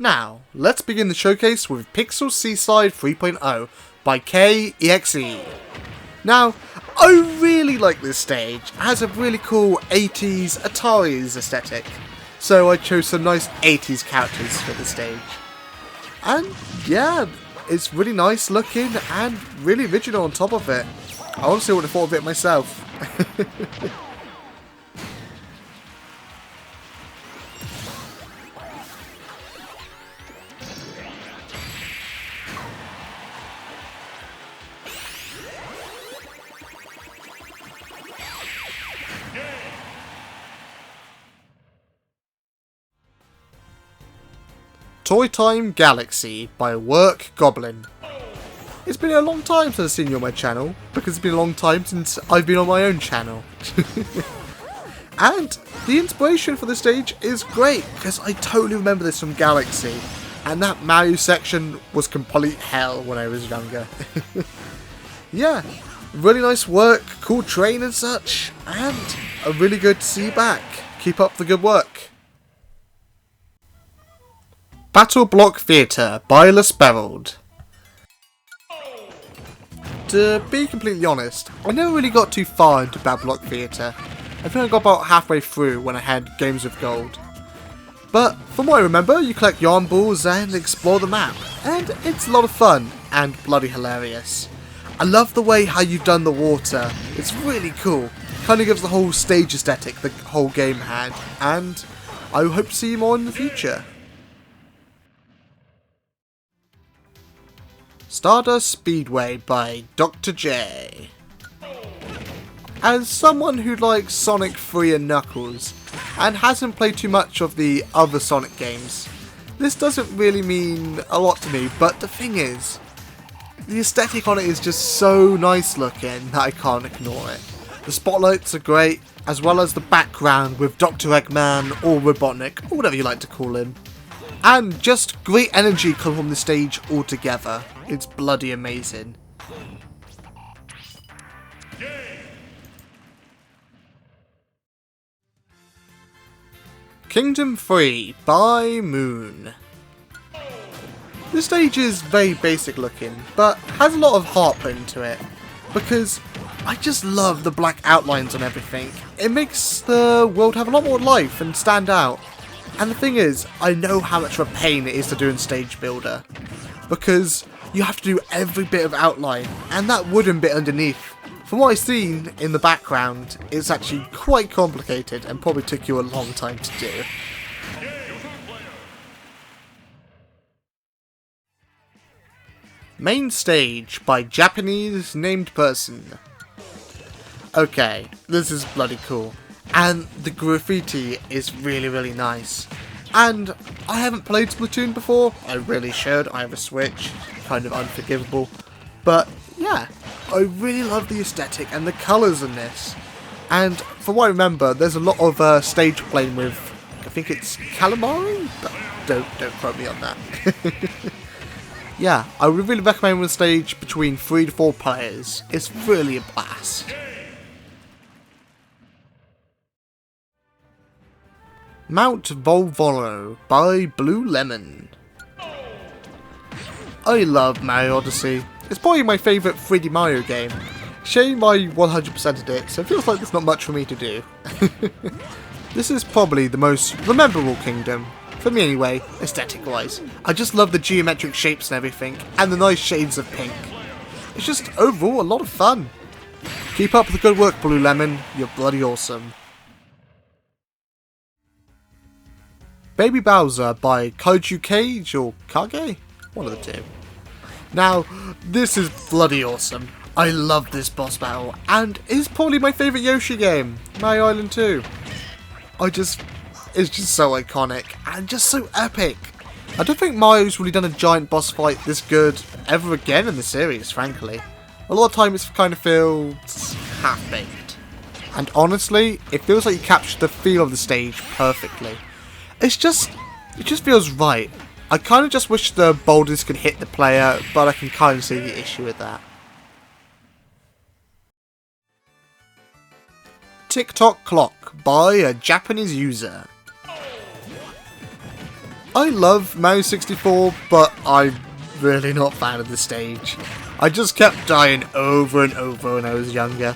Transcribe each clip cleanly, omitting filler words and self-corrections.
now, let's begin the showcase with Pixel Seaside 3.0 by KEXE. Now, I really like this stage. It has a really cool 80s Atari's aesthetic, so I chose some nice 80s characters for the stage. And yeah, it's really nice looking and really original on top of it. I honestly would have thought of it myself. Toy Time Galaxy by Work Goblin. It's been a long time since I've seen you on my channel, because it's been a long time since I've been on my own channel. And the inspiration for the stage is great, because I totally remember this from Galaxy, and that Mario section was complete hell when I was younger. Yeah, really nice work, cool train and such, and really good to see you back. Keep up the good work. Battleblock Theatre by Squidward. To be completely honest, I never really got too far into Battleblock Theatre. I think I got about halfway through when I had Games of Gold. But from what I remember, you collect yarn balls and explore the map, and it's a lot of fun and bloody hilarious. I love the way how you've done the water. It's really cool. Kind of gives the whole stage aesthetic the whole game had, and I hope to see you more in the future. Stardust Speedway by Dr. J. As someone who likes Sonic 3 and Knuckles, and hasn't played too much of the other Sonic games, this doesn't really mean a lot to me, but the thing is, the aesthetic on it is just so nice looking that I can't ignore it. The spotlights are great, as well as the background with Dr. Eggman or Robotnik, or whatever you like to call him. And just great energy coming from the stage altogether. It's bloody amazing. Kingdom 3 by Moon. This stage is very basic looking, but has a lot of heart put into it, because I just love the black outlines on everything. It makes the world have a lot more life and stand out. And the thing is, I know how much of a pain it is to do in Stage Builder, because you have to do every bit of outline, and that wooden bit underneath. From what I've seen in the background, it's actually quite complicated and probably took you a long time to do. Main Stage by Japanese named person. Okay, this is bloody cool. And the graffiti is really nice. And I haven't played Splatoon before. I really should. I have a Switch. Kind of unforgivable. But yeah, I really love the aesthetic and the colours in this. And from what I remember, there's a lot of stage playing with, I think it's calamari? But don't quote me on that. Yeah, I would really recommend the stage between 3 to 4 players. It's really a blast. MountVolvo by Blue Lemon. I love Mario Odyssey. It's probably my favourite 3D Mario game. Shame I 100%ed it, so it feels like there's not much for me to do. This is probably the most memorable kingdom, for me anyway, aesthetic wise. I just love the geometric shapes and everything, and the nice shades of pink. It's just overall a lot of fun. Keep up the good work, Blue Lemon, you're bloody awesome. Baby Bowser by Kaiju Cage or Kage? One of the two. Now, this is bloody awesome. I love this boss battle, and it's probably my favourite Yoshi game, Mario Island 2. It's just so iconic, and just so epic. I don't think Mario's really done a giant boss fight this good ever again in the series, frankly. A lot of time it kind of feels half-baked. And honestly, it feels like you captured the feel of the stage perfectly. It just feels right. I kind of just wish the boulders could hit the player, but I can kind of see the issue with that. Tick Tock Clock by a Japanese user. I love Mario 64, but I'm really not a fan of the stage. I just kept dying over and over when I was younger.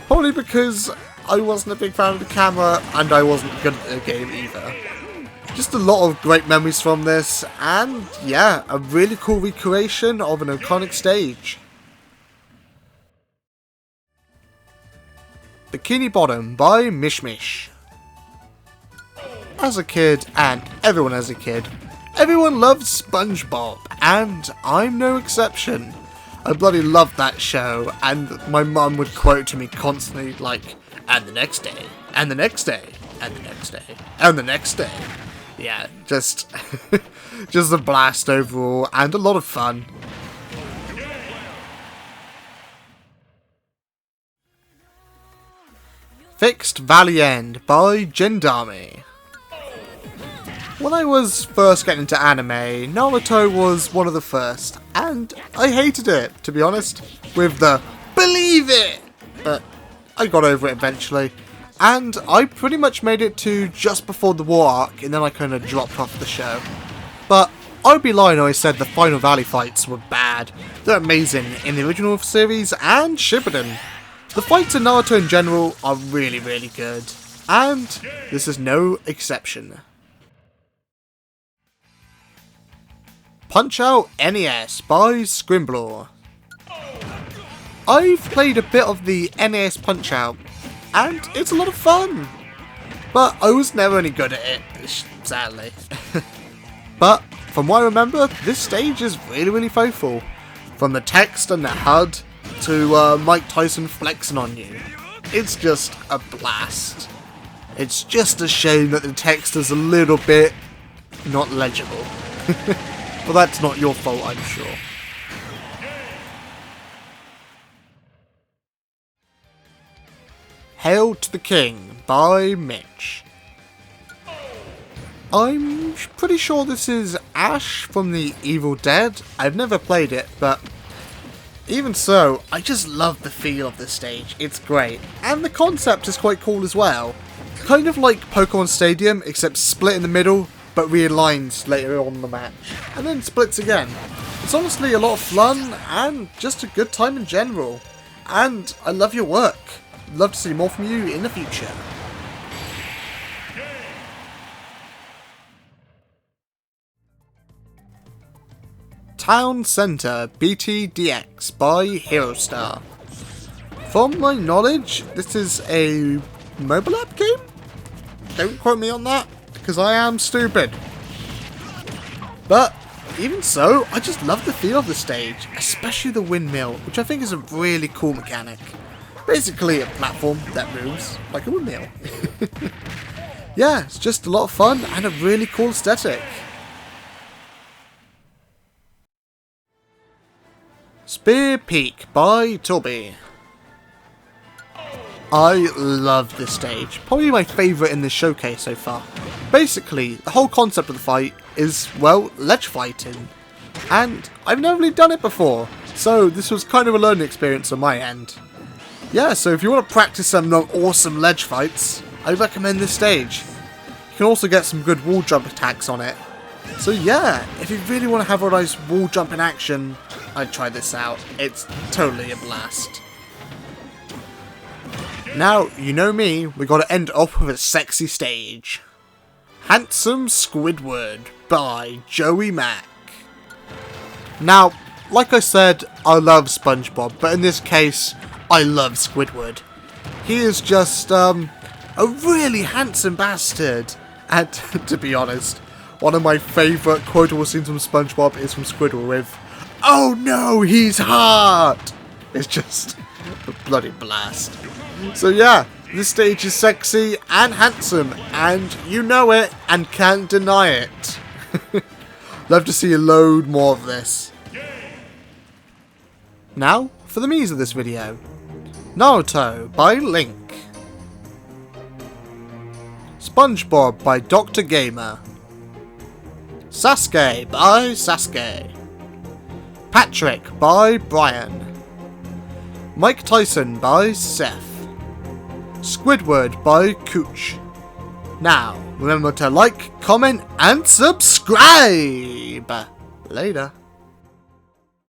Probably because I wasn't a big fan of the camera and I wasn't good at the game either. Just a lot of great memories from this, and yeah, a really cool recreation of an iconic stage. Bikini Bottom by Mish Mish. As a kid, and everyone as a kid, everyone loved SpongeBob, and I'm no exception. I bloody loved that show, and my mum would quote to me constantly like, and the next day, and the next day, and the next day, and the next day. Yeah, just a blast overall, and a lot of fun. Fixed Valley End by Gendami. When I was first getting into anime, Naruto was one of the first, and I hated it, to be honest, with the believe it! But I got over it eventually, and I pretty much made it to just before the war arc, and then I kind of dropped off the show. But I'd be lying if I said the final Valley fights were bad. They're amazing in the original series and Shippuden. The fights in Naruto in general are really, really good, and this is no exception. Punch-Out NES by Squidward. I've played a bit of the NES Punch-Out, and it's a lot of fun, but I was never any good at it, sadly. But from what I remember, this stage is really, really faithful. From the text and the HUD to Mike Tyson flexing on you. It's just a blast. It's just a shame that the text is a little bit not legible. But that's not your fault, I'm sure. Hail to the King by Mitch. I'm pretty sure this is Ash from the Evil Dead. I've never played it, but even so, I just love the feel of this stage. It's great. And the concept is quite cool as well. Kind of like Pokemon Stadium, except split in the middle, but realigns later on in the match. And then splits again. It's honestly a lot of fun, and just a good time in general. And I love your work. Love to see more from you in the future. Town Centre BTDX by Hero Star. From my knowledge, this is a mobile app game? Don't quote me on that, because I am stupid. But even so, I just love the feel of the stage, especially the windmill, which I think is a really cool mechanic. Basically a platform that moves like a windmill. Yeah, it's just a lot of fun and a really cool aesthetic. Spear Peak by Toby. I love this stage, probably my favourite in this showcase so far. Basically, the whole concept of the fight is, well, ledge fighting. And I've never really done it before, so this was kind of a learning experience on my end. Yeah, so if you want to practice some awesome ledge fights, I recommend this stage. You can also get some good wall jump attacks on it. So yeah, if you really want to have a nice wall jumping action, I'd try this out. It's totally a blast. Now, you know me, we got to end off with a sexy stage. Handsome Squidward by Joey Mac. Now, like I said, I love SpongeBob, but in this case, I love Squidward. He is just, a really handsome bastard. And, to be honest, one of my favourite quotable scenes from SpongeBob is from Squidward with, "Oh no, he's hot!" It's just a bloody blast. So yeah, this stage is sexy and handsome, and you know it and can't deny it. Love to see a load more of this. Now, for the me's of this video. Naruto by Link. SpongeBob by Dr. Gamer. Sasuke by Sasuke. Patrick by Brian. Mike Tyson by Seth. Squidward by Cooch. Now, Remember to like, comment, and subscribe. Later.